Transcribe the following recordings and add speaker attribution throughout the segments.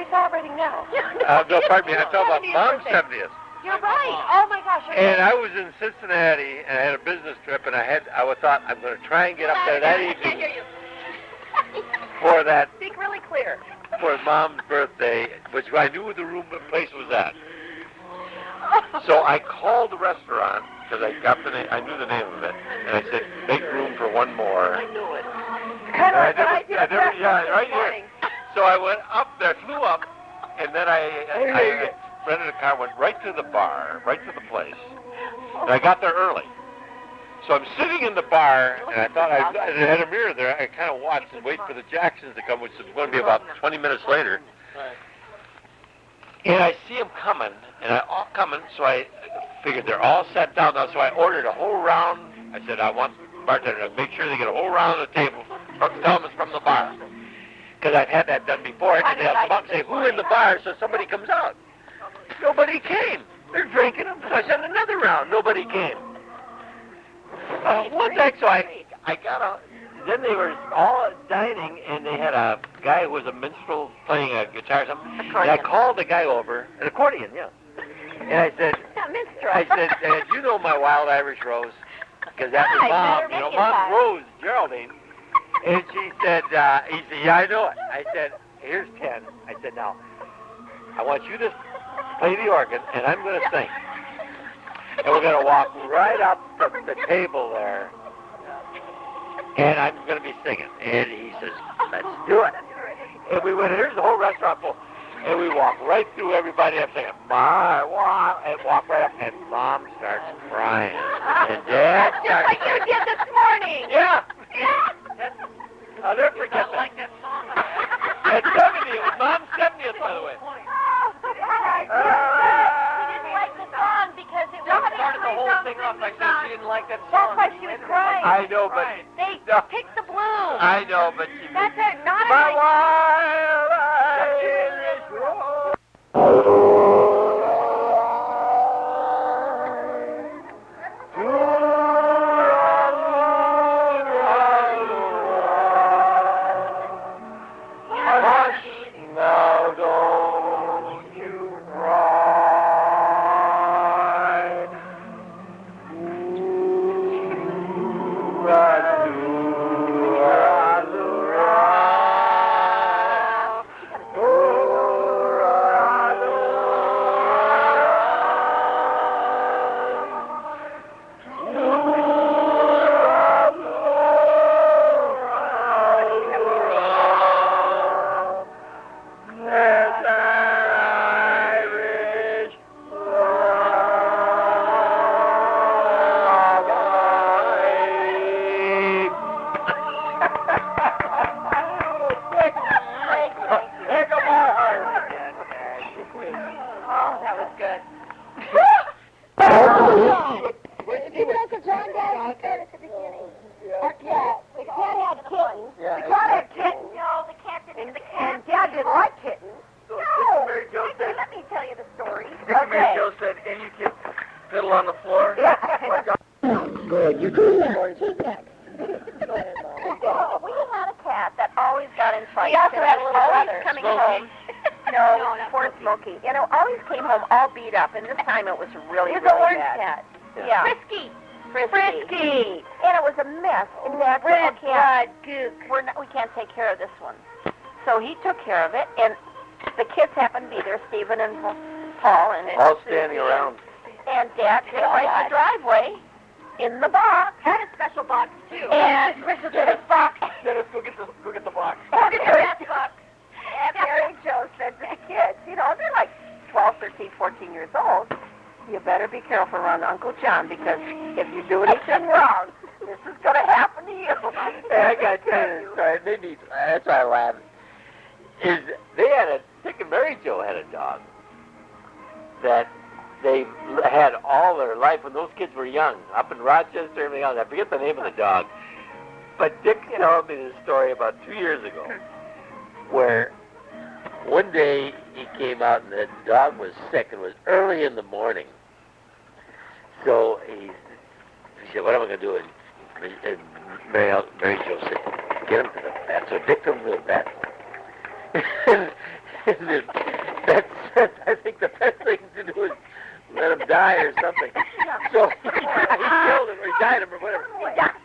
Speaker 1: we celebrating now?
Speaker 2: No, pardon me. I'm talking about Mom's 70th.
Speaker 1: You're right. Oh my gosh.
Speaker 2: And I was in Cincinnati, and I had a business trip, and I thought I'm going to try and get up there that evening.
Speaker 1: I can't hear you.
Speaker 2: For that.
Speaker 1: Speak really clear.
Speaker 2: For Mom's birthday, which I knew the place was at. So I called the restaurant because I knew the name of it, and I said, make room for one more.
Speaker 1: I knew it. Kind of like what I did.
Speaker 2: Right here. So I went up there, flew up, and then I rented a car, went right to the bar, right to the place, and I got there early. So I'm sitting in the bar, and I thought I had a mirror there. I kind of watched and wait for the Jacksons to come, which is going to be about 20 minutes later. And I see them coming, so I figured they're all sat down now, so I ordered a whole round. I said, I want the bartender to make sure they get a whole round of the table, tell them it's from the bar. Because I've had that done before, and they'll come up and say, who in the bar, so somebody comes out. Nobody came. They're drinking them, so I sent another round. Nobody came. One night, so I got then they were all dining, and they had a guy who was a minstrel playing a guitar or something. And I called the guy over, an accordion, yeah. And I said, you know my Wild Irish Rose? Because that was Mom, Mom's Rose, Geraldine. And she said, he said, yeah, I know it. I said, here's 10. I said, now, I want you to play the organ, and I'm going to sing. And we're going to walk right up to the table there, and I'm going to be singing. And he says, let's do it. And we went, here's the whole restaurant full. And we walked right through everybody. I'm singing, and walk right up, and Mom starts crying. And Dad starts...
Speaker 1: Just like you did this morning.
Speaker 2: Yeah. I'll never forget that.
Speaker 1: Like that song.
Speaker 2: At 70, it was Mom's 70th, by the way.
Speaker 1: We didn't like the song because it was...
Speaker 2: started the whole thing off by saying she didn't like that song.
Speaker 1: That's why she was crying.
Speaker 2: I know, but...
Speaker 1: They picked the blues.
Speaker 2: I know, but she...
Speaker 1: That's not
Speaker 2: My
Speaker 1: a...
Speaker 2: Wild Irish Rose. All standing around.
Speaker 1: And Dad did right the driveway in the box. Had a special box, too. And Dennis box.
Speaker 2: Dennis, go get the box.
Speaker 1: Go get that box. And Mary Jo said to the kids, they're like 12, 13, 14 years old. You better be careful around Uncle John, because if you do anything wrong, this is going to happen to you.
Speaker 2: Hey, I got to tell you, sorry, that's why I laughed. Dick and Mary Jo had a dog that they had all their life when those kids were young, up in Rochester and everything else. I forget the name of the dog. But Dick told me this story about 2 years ago, where one day he came out and the dog was sick, and it was early in the morning. So he said, what am I going to do? And Mary Jo said, get him to the vet. So Dick took him to the vet. I think the best thing to do is let him die or something. So he killed him, or he died him, or whatever.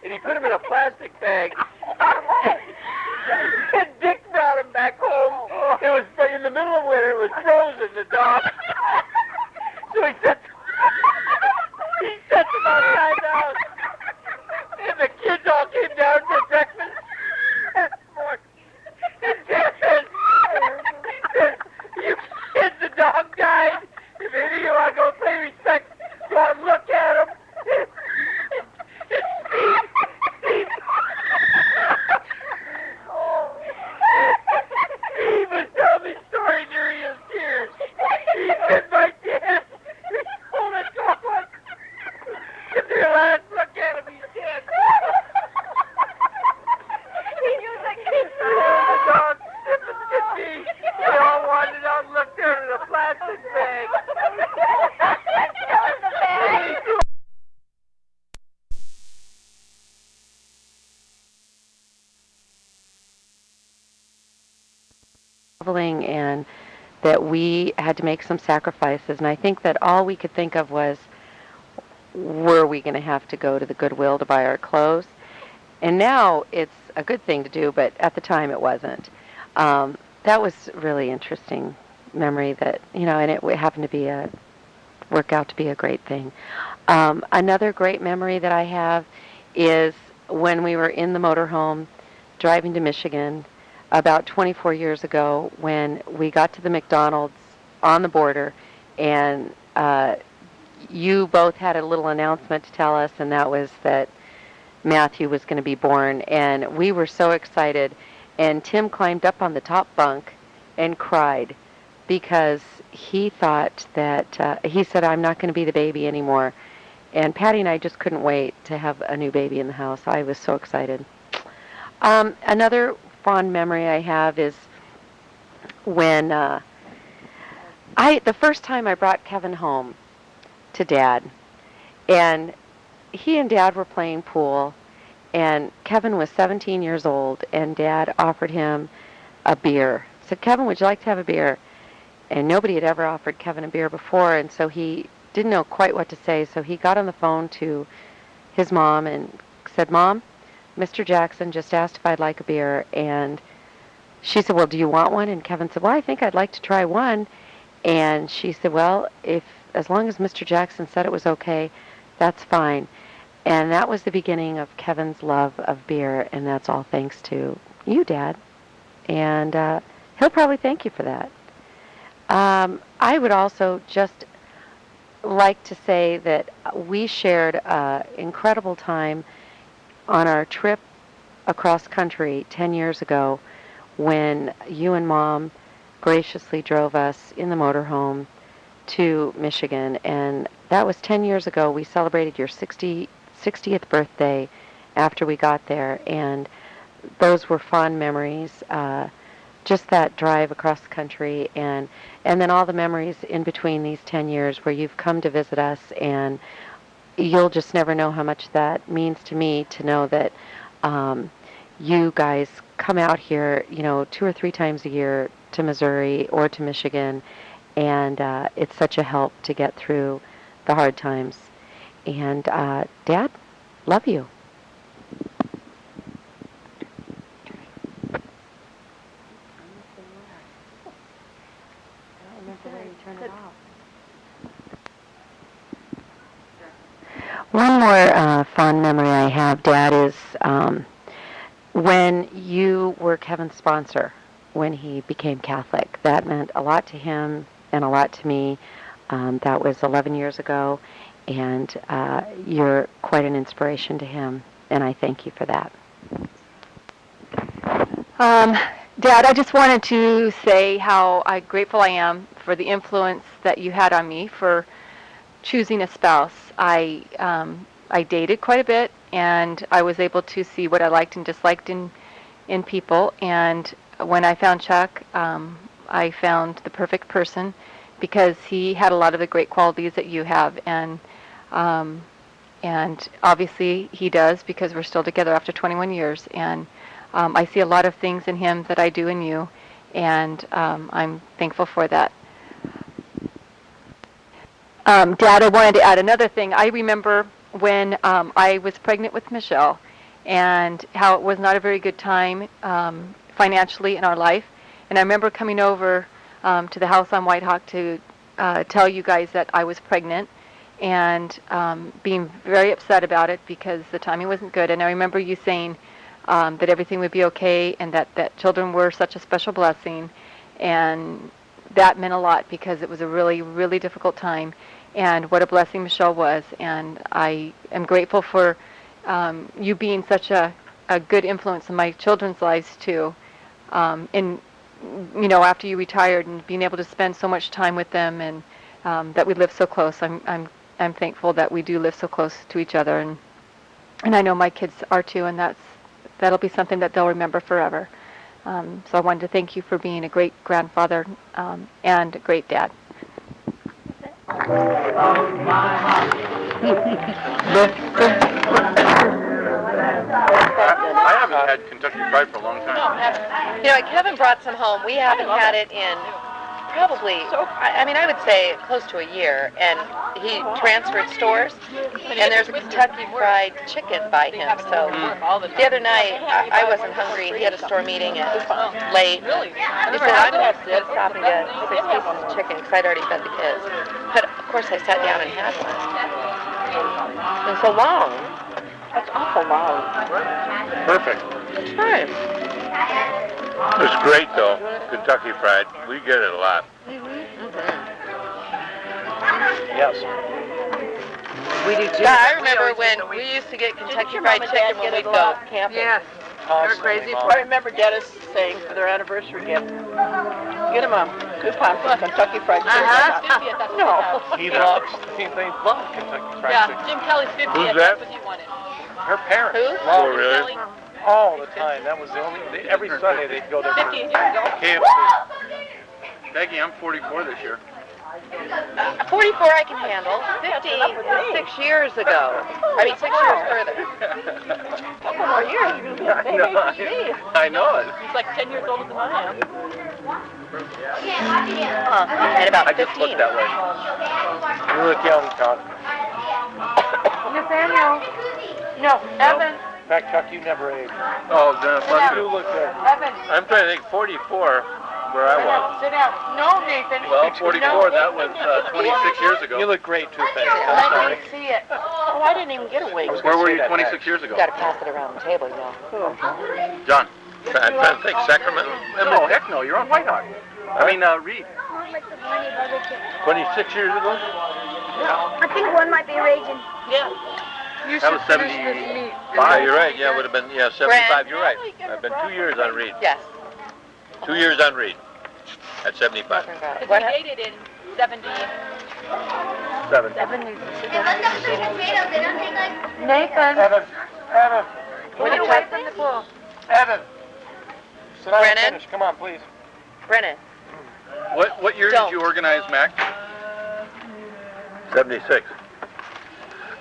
Speaker 2: And he put him in a plastic bag. And Dick brought him back home. It was in the middle of winter. It was frozen, the dog. So he sets him outside the house. And the kids all came down for breakfast. And Dick says, "You kids, the dog died. If any of you want to go pay respect, go out and look at him." He was telling me story during his tears. He said, "My dad, he told us God, if your last look at him, he's dead." The dog sniffing at me. They all wandered out and looked down in a plastic bag.
Speaker 3: Traveling, and that we had to make some sacrifices, and I think that all we could think of was, were we going to have to go to the Goodwill to buy our clothes? And now it's a good thing to do, but at the time it wasn't. That was really interesting memory that, and it happened to be work out to be a great thing. Another great memory that I have is when we were in the motorhome driving to Michigan about 24 years ago, when we got to the McDonald's on the border, and you both had a little announcement to tell us, and that was that Matthew was going to be born, and we were so excited. And Tim climbed up on the top bunk and cried because he thought that, he said, "I'm not going to be the baby anymore." And Patty and I just couldn't wait to have a new baby in the house. I was so excited. Another fond memory I have is when the first time I brought Kevin home to Dad, and he and Dad were playing pool, and Kevin was 17 years old, and Dad offered him a beer. Said, "Kevin, would you like to have a beer?" And nobody had ever offered Kevin a beer before, and so he didn't know quite what to say, so he got on the phone to his mom and said, "Mom, Mr. Jackson just asked if I'd like a beer." And she said, "Well, do you want one?" And Kevin said, "Well, I think I'd like to try one." And she said, "Well, as long as Mr. Jackson said it was okay, that's fine." And that was the beginning of Kevin's love of beer, and that's all thanks to you, Dad. And he'll probably thank you for that. I would also just like to say that we shared an incredible time on our trip across country 10 years ago, when you and Mom graciously drove us in the motorhome to Michigan. And that was 10 years ago. We celebrated your 60th birthday after we got there, and those were fond memories. Just that drive across the country, and then all the memories in between these 10 years where you've come to visit us, and you'll just never know how much that means to me to know that you guys come out here, 2 or 3 times a year to Missouri or to Michigan, and it's such a help to get through the hard times. And Dad, love you. One more fond memory I have, Dad, is when you were Kevin's sponsor when he became Catholic. That meant a lot to him and a lot to me. That was 11 years ago, and you're quite an inspiration to him, and I thank you for that.
Speaker 4: Dad, I just wanted to say how grateful I am for the influence that you had on me for choosing a spouse. I dated quite a bit, and I was able to see what I liked and disliked in people. And when I found Chuck, I found the perfect person because he had a lot of the great qualities that you have, and obviously he does because we're still together after 21 years. And I see a lot of things in him that I do in you, and I'm thankful for that. Dad, I wanted to add another thing. I remember when I was pregnant with Michelle and how it was not a very good time financially in our life. And I remember coming over to the house on Whitehawk to tell you guys that I was pregnant and being very upset about it because the timing wasn't good. And I remember you saying that everything would be okay and that children were such a special blessing. And that meant a lot because it was a really, really difficult time. And what a blessing Michelle was. And I am grateful for you being such a good influence in my children's lives, too. And, after you retired and being able to spend so much time with them and that we live so close. I'm thankful that we do live so close to each other. And I know my kids are, too, and that'll be something that they'll remember forever. So I wanted to thank you for being a great grandfather and a great dad.
Speaker 5: I haven't had Kentucky Fried for a long time.
Speaker 3: Kevin brought some home. We haven't had it in probably, I would say close to a year. And he transferred stores, and there's a Kentucky Fried Chicken by him. So the other night, I wasn't hungry. He had a store meeting at late. He said, I'm going to stop and get 6 pieces of chicken because I'd already fed the kids. But, of course, I sat down and had one. It's so long. That's awful long.
Speaker 5: Perfect.
Speaker 3: It's fine.
Speaker 5: It's great, though. Kentucky Fried. We get it a lot.
Speaker 2: Yes.
Speaker 3: We do too. I remember when we used to get Kentucky Fried Chicken when we'd go camping.
Speaker 1: Yes. They're crazy. I remember Dennis saying for their anniversary gift, get him a coupon for Kentucky Fried Chicken. No.
Speaker 2: They love Kentucky Fried Chicken.
Speaker 6: Jim Kelly's 50th.
Speaker 5: Who's that?
Speaker 6: That's what he wanted.
Speaker 2: Her parents.
Speaker 3: Who?
Speaker 5: Oh, really?
Speaker 2: All the time. That was the only. Every Sunday they'd go there.
Speaker 6: 50 years ago.
Speaker 5: KFC. Peggy, I'm 44 this year.
Speaker 3: 44 I can handle. 6 years ago. 6 years further.
Speaker 1: A couple more years, you're going to be the same age as me.
Speaker 5: I know it.
Speaker 6: He's like 10 years older than I am.
Speaker 3: And about
Speaker 2: I just
Speaker 3: 15.
Speaker 2: look that way. You look young, Chuck.
Speaker 1: Nathaniel. No, Evan.
Speaker 2: In fact, Chuck, you never aged.
Speaker 5: Oh, then
Speaker 2: You look good.
Speaker 1: Evan.
Speaker 5: I'm trying to think 44 where I was.
Speaker 1: Sit down. No, Nathan.
Speaker 5: Well, 44, that was 26 years ago.
Speaker 2: You look great too, Peggy. I'm
Speaker 1: I
Speaker 2: sorry.
Speaker 1: didn't see it. Oh, I didn't even get a wink.
Speaker 5: Where were you 26 years ago?
Speaker 3: You got to pass it around the table,
Speaker 5: John. I'm trying to think. Sacramento?
Speaker 2: No, heck no. You're on Whitehawk. Reed.
Speaker 5: 26 years ago?
Speaker 7: I think one might be raging.
Speaker 1: Yeah.
Speaker 5: That was 75. You're right. Yeah, it would have been, 75. You're right. I've been 2 years on Reed.
Speaker 3: Yes.
Speaker 5: 2 years on Reed. At 75.
Speaker 6: Because we dated in 70.
Speaker 2: 7.
Speaker 1: Nathan.
Speaker 2: Evan.
Speaker 1: What are you waiting from the pool?
Speaker 2: Evan. Sit down and
Speaker 3: Brennan?
Speaker 2: finish. Come on, please.
Speaker 3: Brennan.
Speaker 5: What year
Speaker 3: Don't.
Speaker 5: did you organize, Mac? 76.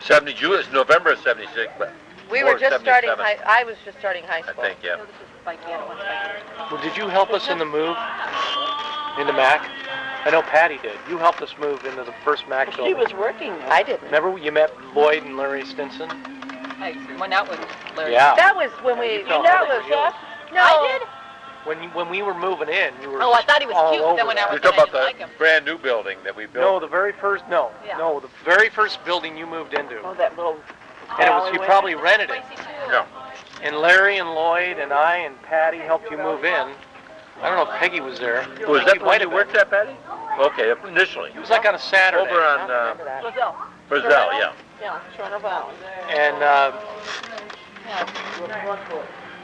Speaker 5: 70 June. It's November of 76, but
Speaker 3: We
Speaker 5: or
Speaker 3: were just starting
Speaker 5: 77.
Speaker 3: I was just starting high
Speaker 5: I
Speaker 3: school.
Speaker 5: think, yeah.
Speaker 6: No, this is like the other one's like
Speaker 2: Well, did you help us in the move into Mac? I know Patty did. You helped us move into the first Mac
Speaker 1: She
Speaker 2: building.
Speaker 1: was working.
Speaker 3: I didn't.
Speaker 2: Remember you met Lloyd and Larry Stinson?
Speaker 6: I went out with Larry.
Speaker 2: Yeah.
Speaker 3: That was when we.
Speaker 2: felt
Speaker 3: That
Speaker 2: like
Speaker 3: was.
Speaker 2: you.
Speaker 3: No.
Speaker 6: I did?
Speaker 2: When we were moving in, you were
Speaker 6: Oh, I thought he was
Speaker 2: all
Speaker 6: cute.
Speaker 2: over
Speaker 6: Then when I
Speaker 2: that.
Speaker 6: was
Speaker 5: You're talking
Speaker 6: in, I
Speaker 5: about
Speaker 6: didn't
Speaker 5: the
Speaker 6: like him.
Speaker 5: brand new building that we built.
Speaker 2: No, the very first
Speaker 6: Yeah.
Speaker 2: the very first building you moved into.
Speaker 1: Oh, that little
Speaker 2: And it was you
Speaker 1: alleyway.
Speaker 2: probably rented it.
Speaker 6: Spicy too.
Speaker 5: No.
Speaker 2: And Larry and Lloyd and I and Patty helped you move in. I don't know if Peggy was there.
Speaker 5: Was
Speaker 2: Peggy
Speaker 5: that when
Speaker 2: might
Speaker 5: you
Speaker 2: have
Speaker 5: worked
Speaker 2: been.
Speaker 5: at, Patty? Okay, initially.
Speaker 2: It was like on a Saturday.
Speaker 5: Over on
Speaker 3: Remember that.
Speaker 1: Brazil.
Speaker 5: Brazil, yeah.
Speaker 1: Yeah, Toronto Valley.
Speaker 2: And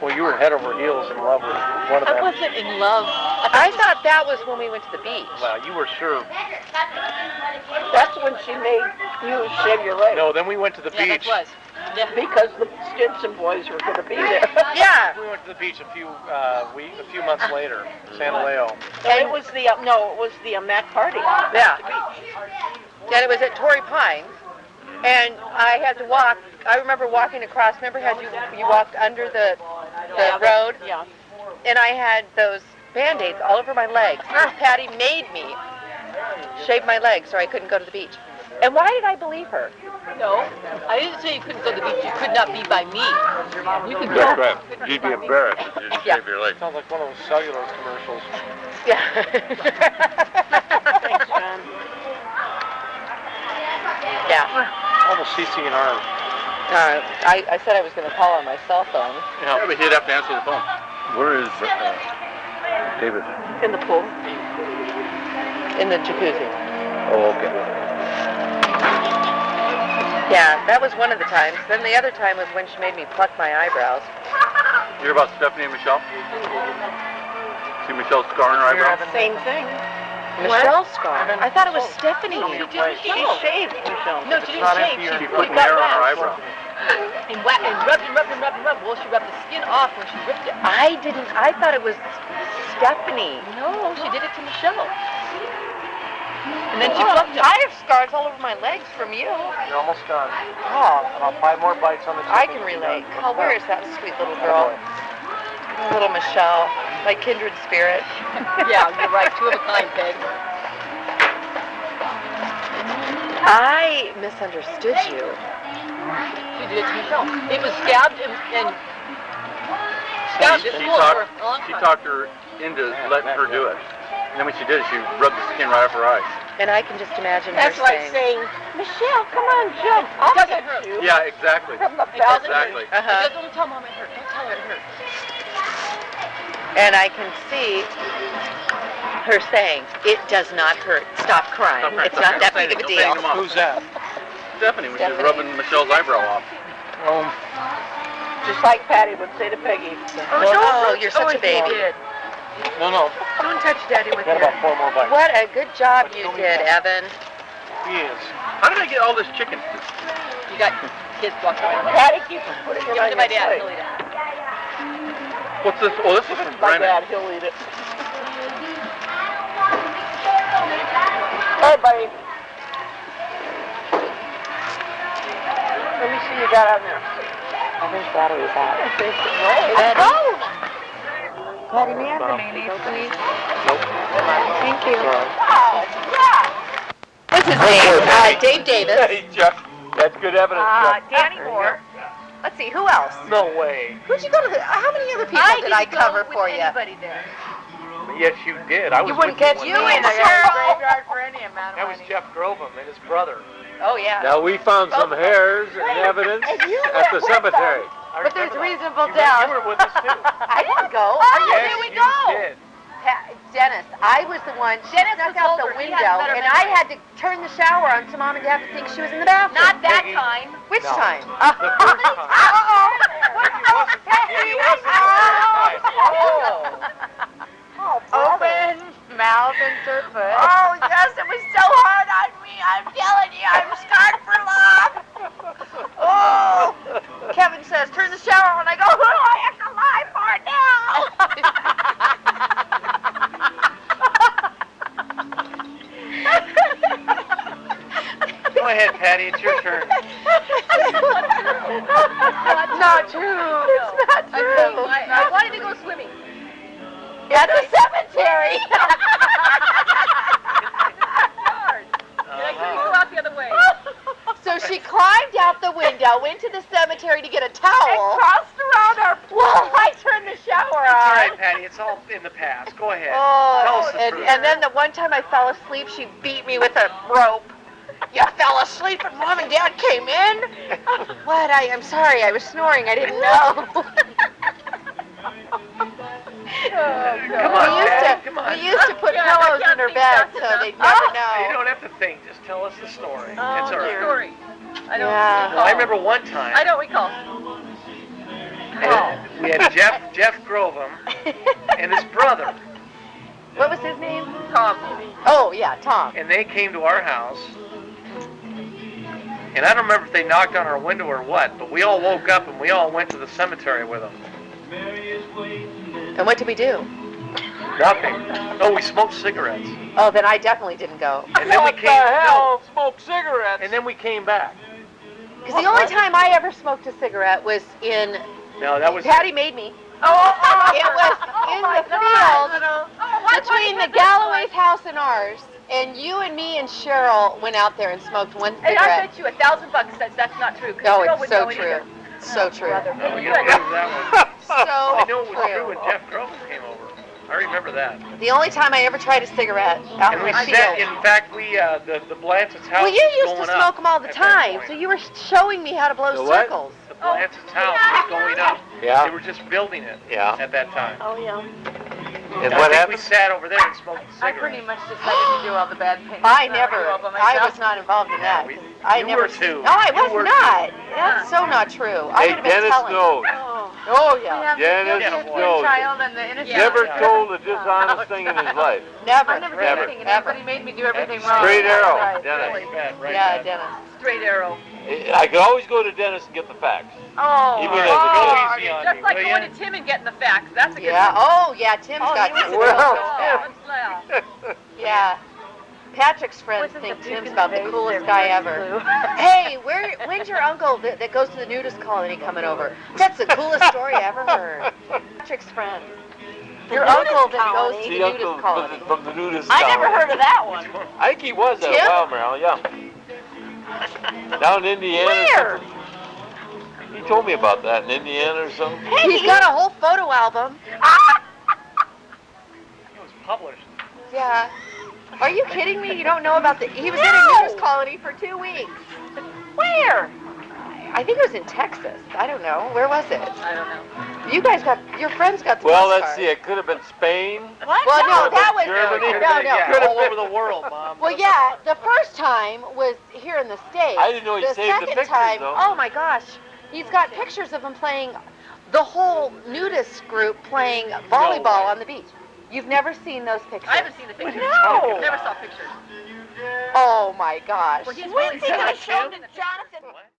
Speaker 2: well, you were head over heels in love with one of
Speaker 6: I
Speaker 2: them.
Speaker 6: wasn't in love.
Speaker 3: I thought that was when we went to the beach.
Speaker 2: Well, you were sure.
Speaker 1: That's when she made you shave your legs.
Speaker 2: No, then we went to the
Speaker 6: Yeah, that
Speaker 2: beach.
Speaker 6: was. Yeah.
Speaker 1: Because the Stinson boys were going to be there.
Speaker 3: Yeah.
Speaker 2: We went to the beach a few months later, Santa Leo.
Speaker 1: And it was the Mac party.
Speaker 3: Yeah. And it was at Torrey Pines, and I had to walk. I remember walking across. Remember how you walked under the road,
Speaker 1: Yeah.
Speaker 3: and I had those Band-Aids all over my legs. Patty made me shave my legs so I couldn't go to the beach. And why did I believe her?
Speaker 6: No, I didn't say you couldn't go to the beach. You could not be by me. You could
Speaker 5: That's right. You'd be embarrassed if you didn't shave your legs.
Speaker 8: Sounds like one of those cellular commercials.
Speaker 3: Yeah.
Speaker 1: Thanks, John.
Speaker 3: Yeah.
Speaker 8: Almost CC&R.
Speaker 3: I said I was going to call on my cell phone.
Speaker 5: Yeah, but he'd have to answer the phone. Where is David?
Speaker 1: In the pool.
Speaker 3: In the jacuzzi.
Speaker 5: Oh, okay.
Speaker 3: Yeah, that was one of the times. Then the other time was when she made me pluck my eyebrows.
Speaker 5: You hear about Stephanie and Michelle? See Michelle's scar on her eyebrow?
Speaker 1: Same thing.
Speaker 3: Michelle's scar. I thought it was Stephanie.
Speaker 1: She shaved Michelle.
Speaker 6: No, she didn't shave.
Speaker 5: She put hair on her eyebrow.
Speaker 6: And rubbed and rubbed and rubbed and rubbed. Well, she rubbed the skin off when she ripped it.
Speaker 3: I thought it was Stephanie.
Speaker 6: No, she did it to Michelle. And then she plucked it.
Speaker 3: I have scars all over my legs from you.
Speaker 8: You're almost done.
Speaker 3: Oh,
Speaker 8: About 5 more bites on the chicken.
Speaker 3: I can relate. Oh, where is that sweet little girl? Little Michelle, my kindred spirit.
Speaker 6: Yeah, you're right. Two of a kind, Peg.
Speaker 3: I misunderstood you.
Speaker 6: She did it to Michelle. It was scabbed and scabbed
Speaker 5: She
Speaker 6: at school for a long
Speaker 5: she
Speaker 6: time.
Speaker 5: talked her into letting her do it. And then when she did it, she rubbed the skin right off her eyes.
Speaker 3: And I can just imagine
Speaker 1: That's
Speaker 3: her
Speaker 1: like
Speaker 3: saying,
Speaker 1: saying, Michelle, come on, jump.
Speaker 6: It doesn't hurt.
Speaker 5: Yeah, exactly.
Speaker 1: From the
Speaker 6: It doesn't
Speaker 5: Exactly.
Speaker 6: hurt.
Speaker 3: Uh-huh.
Speaker 6: Don't tell Mom it hurt. Don't tell her it hurt.
Speaker 3: and I can see her saying, it does not hurt. Stop crying.
Speaker 5: Stop crying.
Speaker 3: It's not that big of a
Speaker 5: Don't hang
Speaker 3: deal.
Speaker 5: them off.
Speaker 8: Who's that?
Speaker 5: Stephanie, when she was
Speaker 3: Stephanie.
Speaker 5: rubbing Michelle's eyebrow off.
Speaker 1: Just like Patty would say to Peggy.
Speaker 3: Oh, you're such a baby.
Speaker 8: No.
Speaker 3: Don't touch Daddy with
Speaker 8: Got
Speaker 3: your...
Speaker 8: about 4 more bites.
Speaker 3: What a good job you did, Evan.
Speaker 8: He is.
Speaker 5: How did I get all this chicken?
Speaker 6: You got kids walking around.
Speaker 1: Patty keeps putting it
Speaker 6: Give
Speaker 1: on
Speaker 6: it to my
Speaker 1: your
Speaker 6: dad.
Speaker 1: plate.
Speaker 6: He'll eat it.
Speaker 5: What's this? Oh, this is from
Speaker 1: My
Speaker 5: Brennan.
Speaker 1: dad, he'll eat it. Hey, buddy. Let me see you got on there.
Speaker 3: Evan's battery's out.
Speaker 1: Oh!
Speaker 3: Patty, may I have the mayonnaise, please?
Speaker 8: Nope.
Speaker 3: Thank you.
Speaker 8: Sorry.
Speaker 1: Oh, yeah.
Speaker 3: What's his name? Dave Davis.
Speaker 8: Hey, Jeff. That's good evidence, Jeff.
Speaker 3: Danny Moore. Let's see, who else?
Speaker 8: No way.
Speaker 3: Who'd you go to? How many other people did I cover for you?
Speaker 6: Anybody there.
Speaker 8: Yes, you did. I was
Speaker 3: You wouldn't
Speaker 8: with
Speaker 3: catch
Speaker 8: when
Speaker 3: you
Speaker 8: that
Speaker 3: in
Speaker 8: was-
Speaker 3: there.
Speaker 1: Graveyard for any amount of
Speaker 8: That was
Speaker 1: money.
Speaker 8: Jeff Grovem and his brother.
Speaker 3: Oh, yeah.
Speaker 9: Now, we found some hairs and evidence at the cemetery.
Speaker 3: But there's reasonable
Speaker 8: You
Speaker 3: doubt.
Speaker 8: were with us, too.
Speaker 3: I didn't go.
Speaker 8: Yes,
Speaker 3: here we
Speaker 8: you
Speaker 3: go.
Speaker 8: did.
Speaker 3: Dennis, I was the one. She
Speaker 6: Dennis
Speaker 3: snuck
Speaker 6: was
Speaker 3: out the
Speaker 6: older. He
Speaker 3: window,
Speaker 6: had better
Speaker 3: and I
Speaker 6: memory.
Speaker 3: had to turn the shower on so Mom and Dad would think she was in the bathroom.
Speaker 6: Not that
Speaker 8: Peggy.
Speaker 6: time.
Speaker 3: Which
Speaker 8: No.
Speaker 3: time?
Speaker 8: The first time. He wasn't there.
Speaker 3: Open mouth and foot. Oh, yes, it was so hard on me. I'm telling you, I'm scarred for life. Oh, Kevin says, turn the shower on. I go, oh, I have to lie for it
Speaker 8: Go ahead, Patty. It's your turn.
Speaker 3: Not true. It's not true.
Speaker 6: I wanted to go swimming.
Speaker 3: At the cemetery.
Speaker 6: And I couldn't go out the other way.
Speaker 3: So she climbed out the window, went to the cemetery to get a towel.
Speaker 1: And crossed around our pool.
Speaker 3: Well, I turned the shower
Speaker 8: It's all
Speaker 3: on.
Speaker 8: right, Patty. It's all in the past. Go ahead. Tell
Speaker 3: Oh,
Speaker 8: us the
Speaker 3: and,
Speaker 8: truth.
Speaker 3: and then the one time I fell asleep, she beat me with a rope. You fell asleep and Mom and Dad came in? What? I'm sorry. I was snoring. I didn't know.
Speaker 8: Come on, Patty. Come on.
Speaker 3: We used to put
Speaker 6: Yeah, I
Speaker 3: pillows
Speaker 6: can't
Speaker 3: in her
Speaker 6: think
Speaker 3: bed
Speaker 6: fast
Speaker 3: so
Speaker 6: enough.
Speaker 3: they'd never
Speaker 8: You
Speaker 3: know.
Speaker 8: don't have to think. Just tell us the story. It's
Speaker 3: Oh,
Speaker 8: all right.
Speaker 3: dear.
Speaker 6: Story. I don't
Speaker 3: Yeah.
Speaker 6: recall.
Speaker 8: I remember one time.
Speaker 6: I don't recall.
Speaker 8: We had Jeff Grovem and his brother,
Speaker 3: What was his name?
Speaker 6: Tom.
Speaker 3: Oh, yeah, Tom.
Speaker 8: and they came to our house. And I don't remember if they knocked on our window or what, but we all woke up and we all went to the cemetery with them.
Speaker 3: And what did we do?
Speaker 8: Nothing. No, we smoked cigarettes.
Speaker 3: Oh, then I definitely didn't go.
Speaker 8: And then we
Speaker 9: What the
Speaker 8: came.
Speaker 9: hell? Smoke cigarettes.
Speaker 8: And then we came back.
Speaker 3: Because the only time I ever smoked a cigarette was in...
Speaker 8: No, that was.
Speaker 3: Patty made me.
Speaker 10: It was in the field between the Galloway's house and ours, and you and me and Cheryl went out there and smoked one cigarette.
Speaker 6: And I bet you $1,000 that's not true.
Speaker 10: No, it's so true. So true.
Speaker 8: Oh, you don't remember that one. I know it was
Speaker 10: true.
Speaker 8: true when Jeff Groves came over. I remember that.
Speaker 10: The only time I ever tried a cigarette out
Speaker 8: And
Speaker 10: in
Speaker 8: we
Speaker 10: the
Speaker 8: sat,
Speaker 10: field.
Speaker 8: in fact, the Blanchett's house
Speaker 10: Well, you
Speaker 8: was
Speaker 10: used to
Speaker 8: going
Speaker 10: smoke
Speaker 8: up
Speaker 10: them all the
Speaker 8: at that
Speaker 10: time,
Speaker 8: point.
Speaker 10: so you were showing me how to blow
Speaker 2: The what?
Speaker 10: circles.
Speaker 8: The Blanchett's house was going up.
Speaker 2: Yeah.
Speaker 8: They were just building it
Speaker 2: Yeah.
Speaker 8: at that time.
Speaker 1: Oh, yeah.
Speaker 2: And
Speaker 8: I
Speaker 2: what
Speaker 8: think we
Speaker 2: happened?
Speaker 8: sat over there and smoked
Speaker 6: I pretty
Speaker 8: cigarettes.
Speaker 6: much decided to do all the bad things.
Speaker 10: I
Speaker 6: and
Speaker 10: never.
Speaker 6: do all by
Speaker 10: I
Speaker 6: myself.
Speaker 10: was not involved in that.
Speaker 8: we-
Speaker 10: I
Speaker 8: you
Speaker 10: never.
Speaker 8: were too.
Speaker 10: No, I
Speaker 8: You
Speaker 10: was
Speaker 8: were
Speaker 10: not. That's so not true. I
Speaker 2: Hey,
Speaker 10: would have been
Speaker 2: Dennis
Speaker 10: telling.
Speaker 2: knows.
Speaker 10: Oh yeah.
Speaker 6: We have
Speaker 2: Dennis
Speaker 6: the guilty
Speaker 2: knows.
Speaker 6: child and the innocent.
Speaker 2: Never
Speaker 8: Yeah.
Speaker 2: told a dishonest thing in his life.
Speaker 10: Never.
Speaker 6: I never did
Speaker 2: Never.
Speaker 6: anything, and everybody made me do everything
Speaker 8: That's
Speaker 6: wrong.
Speaker 2: Straight arrow,
Speaker 6: Right,
Speaker 2: Dennis.
Speaker 6: really.
Speaker 8: Bad, right,
Speaker 10: Yeah,
Speaker 8: bad.
Speaker 10: Dennis.
Speaker 6: Straight arrow.
Speaker 2: I could always go to Dennis and get the facts.
Speaker 6: Oh,
Speaker 2: Even as a
Speaker 6: oh,
Speaker 8: kid. Easy on
Speaker 6: just
Speaker 8: me,
Speaker 6: like
Speaker 8: will
Speaker 6: going
Speaker 8: ya?
Speaker 6: to Tim and getting the facts. That's a good
Speaker 10: Yeah.
Speaker 6: one.
Speaker 10: Oh yeah. Tim's got
Speaker 6: he was
Speaker 10: some
Speaker 6: a
Speaker 2: Well,
Speaker 10: good
Speaker 2: yeah.
Speaker 10: stuff.
Speaker 6: Yeah.
Speaker 10: Yeah. Patrick's friends
Speaker 6: Wasn't
Speaker 10: think
Speaker 6: the
Speaker 10: Tim's
Speaker 6: Duke
Speaker 10: about the
Speaker 6: and
Speaker 10: coolest
Speaker 6: Faith
Speaker 10: guy
Speaker 6: there
Speaker 10: ever.
Speaker 6: really
Speaker 10: Hey, when's your uncle that goes to the nudist colony coming over? That's the coolest story I ever heard. Patrick's friend. Your uncle that goes to the
Speaker 2: The
Speaker 10: nudist
Speaker 2: uncle
Speaker 10: colony.
Speaker 2: from the nudist
Speaker 1: I never
Speaker 2: colony.
Speaker 1: heard of that one.
Speaker 2: I think he was at
Speaker 10: Tim?
Speaker 2: a while, Marilyn, yeah. Down in Indiana. or
Speaker 1: Where?
Speaker 2: something. He told me about that in Indiana or something.
Speaker 10: He's got a whole photo album.
Speaker 8: It was published.
Speaker 10: Yeah. Are you kidding me? You don't know about the... He was in a nudist colony for 2 weeks.
Speaker 1: Where?
Speaker 10: I think it was in Texas. I don't know. Where was it?
Speaker 6: I don't know.
Speaker 10: You guys got... Your friends got the
Speaker 2: Well,
Speaker 10: postcard.
Speaker 2: let's see. It could have been Spain.
Speaker 1: What?
Speaker 10: Well, no,
Speaker 2: Could've
Speaker 10: that
Speaker 2: been
Speaker 10: was...
Speaker 2: Germany.
Speaker 10: No, no.
Speaker 8: Yeah, all over the world, Mom.
Speaker 10: Well, yeah, the first time was here in the States.
Speaker 2: I didn't know he
Speaker 10: the
Speaker 2: saved the
Speaker 10: second
Speaker 2: pictures,
Speaker 10: time,
Speaker 2: though.
Speaker 10: oh my gosh, he's got pictures of him playing, the whole nudist group playing volleyball on the beach. You've never seen those pictures?
Speaker 6: I haven't seen the pictures.
Speaker 10: No.
Speaker 6: Never saw pictures.
Speaker 10: Oh my gosh.
Speaker 6: Well, he's
Speaker 1: When's he
Speaker 6: really
Speaker 1: going to
Speaker 6: good.
Speaker 1: show Jonathan?